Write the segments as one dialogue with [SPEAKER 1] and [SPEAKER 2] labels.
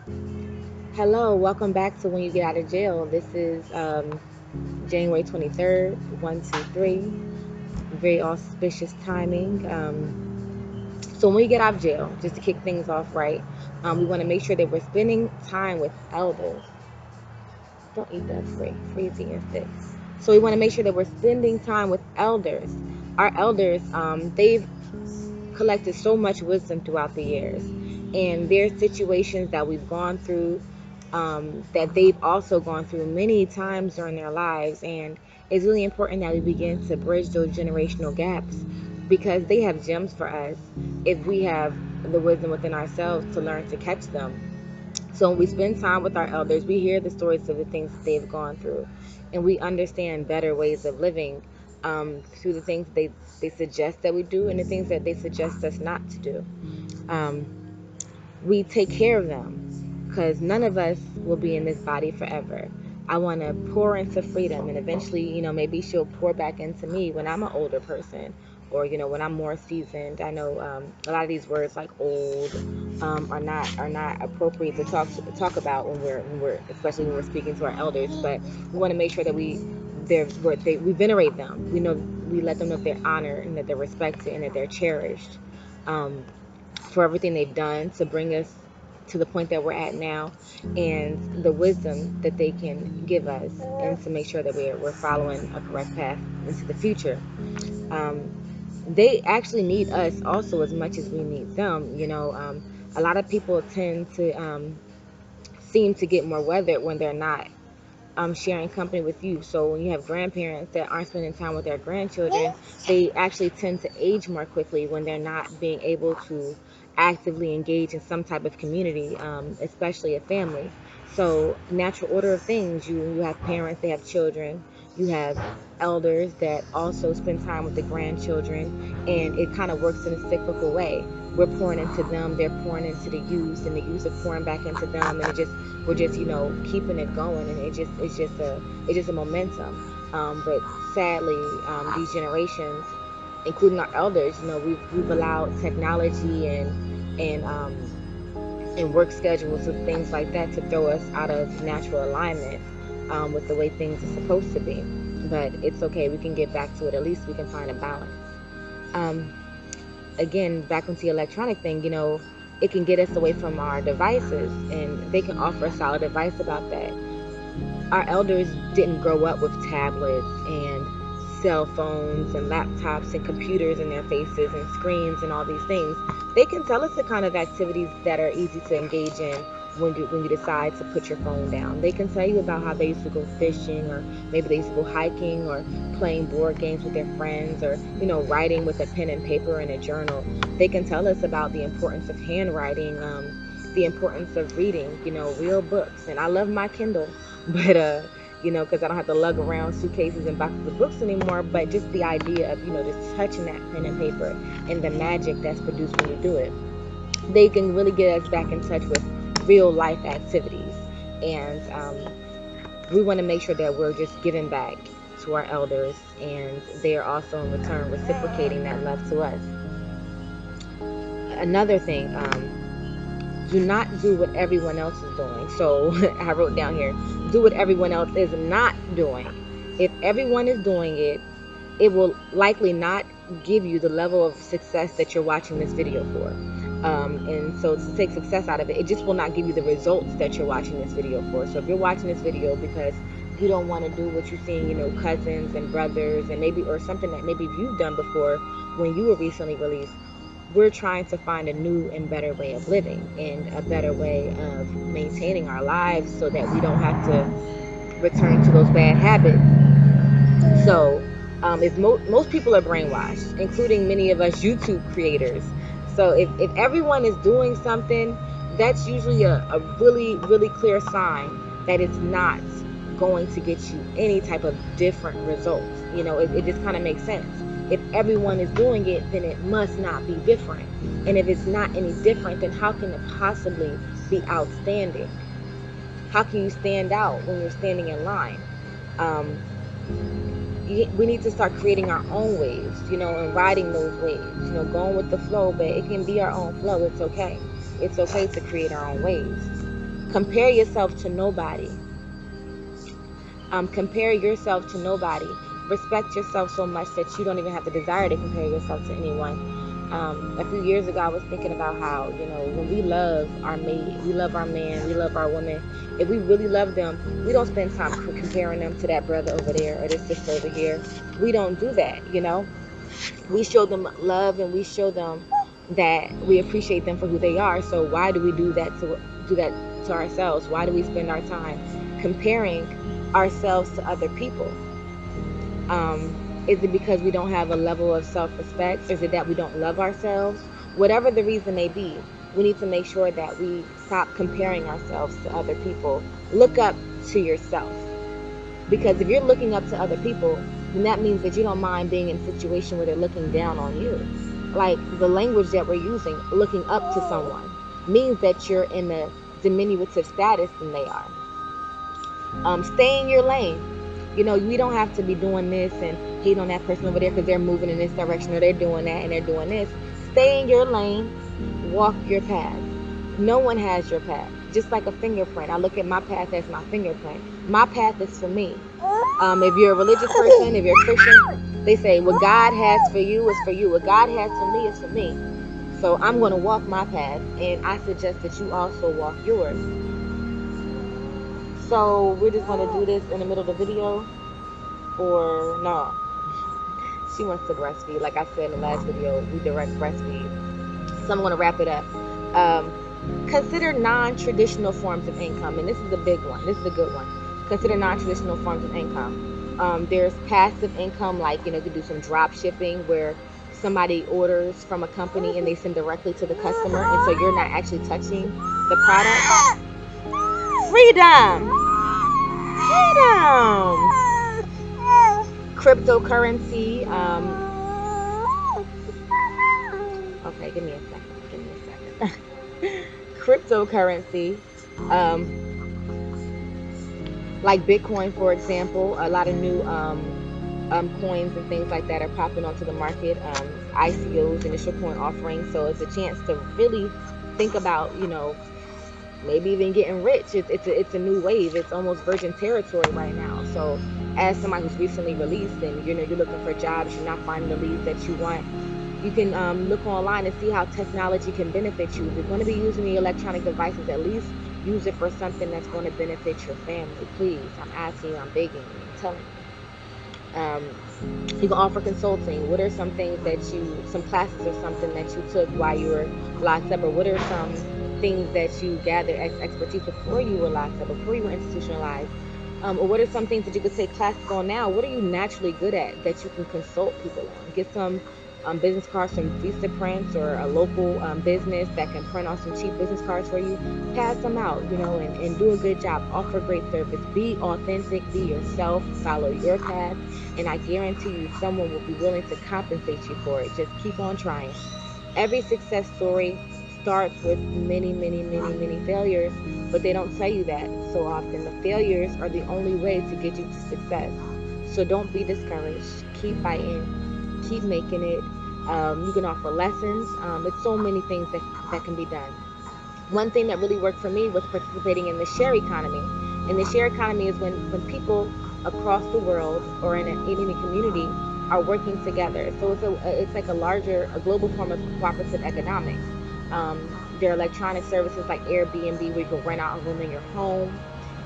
[SPEAKER 1] Hello, welcome back to When You Get Out of Jail. This is January 23rd, 123. Very auspicious timing. So when we get out of jail, just to kick things off right, we want to make sure that we're spending time with elders. Don't eat that free. Free is eating sticks. So we want to make sure that we're spending time with elders. Our elders, they've collected so much wisdom throughout the years, and there's situations that we've gone through, that they've also gone through many times during their lives, and it's really important that we begin to bridge those generational gaps because they have gems for us if we have the wisdom within ourselves to learn to catch them. So when we spend time with our elders, we hear the stories of the things that they've gone through, and we understand better ways of living, through the things they suggest that we do and the things that they suggest us not to do. Um, we take care of them because none of us will be in this body forever. I want to pour into freedom, and eventually, maybe she'll pour back into me when I'm an older person, or when I'm more seasoned. I know a lot of these words like old, are not appropriate to talk about when we're especially when we're speaking to our elders. But we want to make sure that we venerate them. We let them know that they're honored and that they're respected and that they're cherished. Um, for everything they've done to bring us to the point that we're at now, and the wisdom that they can give us, and to make sure that we're following a correct path into the future. um, they actually need us also as much as we need them. A lot of people tend to seem to get more weathered when they're not sharing company with you. So when you have grandparents that aren't spending time with their grandchildren, they actually tend to age more quickly when they're not being able to actively engage in some type of community, especially a family. So natural order of things, you have parents, they have children, you have elders that also spend time with the grandchildren, and it kind of works in a cyclical way. We're pouring into them, they're pouring into the youth, and the youth are pouring back into them, and we're just keeping it going, and it's just a momentum. But sadly, these generations, including our elders, we've allowed technology and work schedules and things like that to throw us out of natural alignment, with the way things are supposed to be. But it's okay, we can get back to it. At least we can find a balance. um, Again, back into the electronic thing, it can get us away from our devices, and they can offer solid advice about that. Our elders didn't grow up with tablets and cell phones and laptops and computers in their faces and screens and all these things. They can tell us the kind of activities that are easy to engage in when you decide to put your phone down. They can tell you about how they used to go fishing, or maybe they used to go hiking, or playing board games with their friends, or writing with a pen and paper and a journal. They can tell us about the importance of handwriting, the importance of reading, real books. And I love my Kindle, but because I don't have to lug around suitcases and boxes of books anymore. But just the idea of just touching that pen and paper and the magic that's produced when you do it, they can really get us back in touch with real life activities. And we want to make sure that we're just giving back to our elders, and they are also in return reciprocating that love to us. Another thing, do not do what everyone else is doing. So I wrote down here, do what everyone else is not doing. If everyone is doing it, it will likely not give you the level of success that you're watching this video for. And so to take success out of it, it just will not give you the results that you're watching this video for. So if you're watching this video because you don't want to do what you're seeing, cousins and brothers, and maybe, or something that maybe you've done before when you were recently released, we're trying to find a new and better way of living, and a better way of maintaining our lives so that we don't have to return to those bad habits. So, if most people are brainwashed, including many of us YouTube creators. So, if everyone is doing something, that's usually a really, really clear sign that it's not going to get you any type of different results. It just kind of makes sense. If everyone is doing it, then it must not be different. And if it's not any different, then how can it possibly be outstanding? How can you stand out when you're standing in line? Um, we need to start creating our own waves, and riding those waves, going with the flow. But it can be our own flow. It's okay. It's okay to create our own waves. Compare yourself to nobody. Compare yourself to nobody. Respect yourself so much that you don't even have the desire to compare yourself to anyone. A few years ago, I was thinking about how, when we love our mate, we love our man, we love our woman, if we really love them, we don't spend time comparing them to that brother over there or this sister over here. We don't do that. We show them love, and we show them that we appreciate them for who they are. So why do we do that to ourselves? Why do we spend our time comparing ourselves to other people? Is it because we don't have a level of self-respect? Is it that we don't love ourselves? Whatever the reason may be, we need to make sure that we stop comparing ourselves to other people. Look up to yourself. Because if you're looking up to other people, then that means that you don't mind being in a situation where they're looking down on you. Like the language that we're using, looking up to someone, means that you're in a diminutive status than they are. Stay in your lane. We don't have to be doing this and hate on that person over there because they're moving in this direction, or they're doing that and they're doing this. Stay in your lane. Walk your path. No one has your path. Just like a fingerprint. I look at my path as my fingerprint. My path is for me. If you're a religious person, if you're a Christian, they say what God has for you is for you. What God has for me is for me. So I'm going to walk my path, and I suggest that you also walk yours. So we're just going to do this in the middle of the video, or no? She wants to breastfeed. Like I said in the last video, we direct breastfeed. So I'm going to wrap it up. Um, Consider non-traditional forms of income, and this is a big one. This is a good one. Consider non-traditional forms of income. There's passive income, like you could do some drop shipping where somebody orders from a company and they send directly to the customer, and so you're not actually touching the product. Freedom, freedom. Cryptocurrency. Okay, give me a second. Give me a second. Cryptocurrency. Um, like Bitcoin, for example, a lot of new coins and things like that are popping onto the market. ICOs, initial coin offerings. So it's a chance to really think about, maybe even getting rich. It's a new wave. It's almost virgin territory right now. So as somebody who's recently released, and you're looking for jobs, you're not finding the leads that you want, you can look online and see how technology can benefit you. If you're going to be using the electronic devices, at least use it for something that's going to benefit your family. Please, I'm asking you, I'm begging you, I'm telling you. You can offer consulting. What are some things some classes or something that you took while you were locked up, or what are some things that you gathered expertise before you were locked up, before you were institutionalized? Or what are some things that you could take classes on now? What are you naturally good at that you can consult people on? Get some business cards from Visa Prints, or a local business that can print off some cheap business cards for you. Pass them out, and do a good job. Offer great service. Be authentic. Be yourself. Follow your path. And I guarantee you someone will be willing to compensate you for it. Just keep on trying. Every success story starts with many, many, many, many failures, but they don't tell you that so often. The failures are the only way to get you to success. So don't be discouraged. Keep fighting. Keep making it. You can offer lessons. It's so many things that can be done. One thing that really worked for me was participating in the share economy. And the share economy is when people across the world, or in any community, are working together. So it's like a global form of cooperative economics. There are electronic services like Airbnb, where you can rent out a room in your home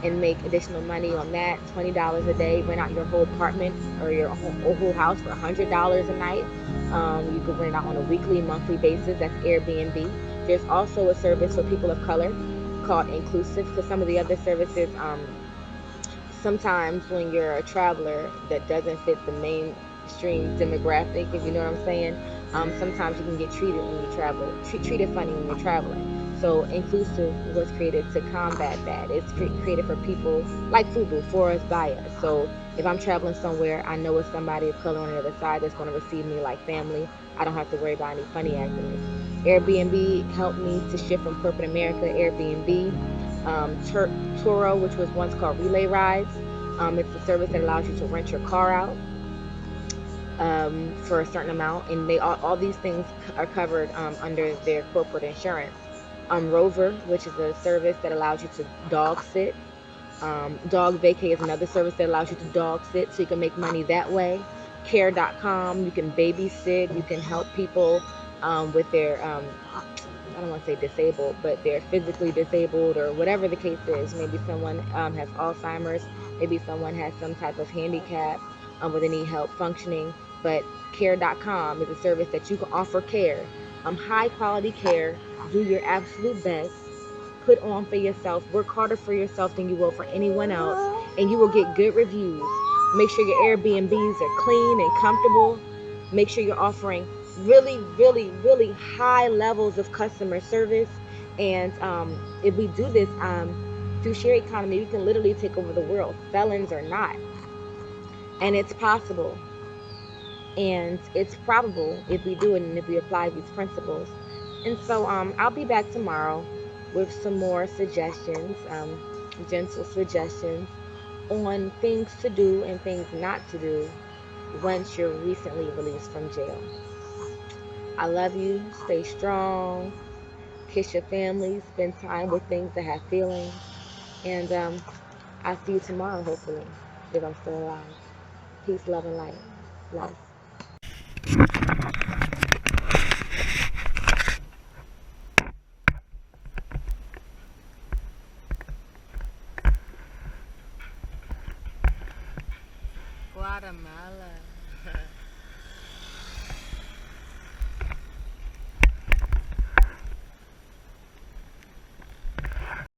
[SPEAKER 1] and make additional money on that. $20 a day, rent out your whole apartment or your whole house for $100 a night. You can rent it out on a weekly, monthly basis. That's Airbnb. There's also a service for people of color called InnClusive, because some of the other services, sometimes when you're a traveler that doesn't fit the mainstream demographic, if you know what I'm saying, sometimes you can get treated when you travel, treated funny when you're traveling. So InnClusive was created to combat that. It's created for people like FUBU, for us, by us. So if I'm traveling somewhere, I know it's somebody of color on the other side that's going to receive me like family. I don't have to worry about any funny actors. Airbnb helped me to shift from corporate America. Airbnb, Turo, which was once called Relay Rides. It's a service that allows you to rent your car out for a certain amount, and all these things are covered under their corporate insurance. Rover, which is a service that allows you to dog sit. DogVacay is another service that allows you to dog sit, so you can make money that way. Care.com, you can babysit, you can help people with their I don't want to say disabled, but they're physically disabled or whatever the case is. Maybe someone has Alzheimer's, maybe someone has some type of handicap where they need help functioning. But care.com is a service that you can offer care, high quality care, do your absolute best, put on for yourself, work harder for yourself than you will for anyone else, and you will get good reviews. Make sure your Airbnbs are clean and comfortable. Make sure you're offering really, really, really high levels of customer service. And if we do this through share economy, we can literally take over the world, felons or not. And it's possible. And it's probable if we do it and if we apply these principles. And so I'll be back tomorrow with some more suggestions, gentle suggestions on things to do and things not to do once you're recently released from jail. I love you. Stay strong. Kiss your family. Spend time with things that have feelings. And I'll see you tomorrow, hopefully, if I'm still alive. Peace, love, and light. Love.
[SPEAKER 2] Guatemala.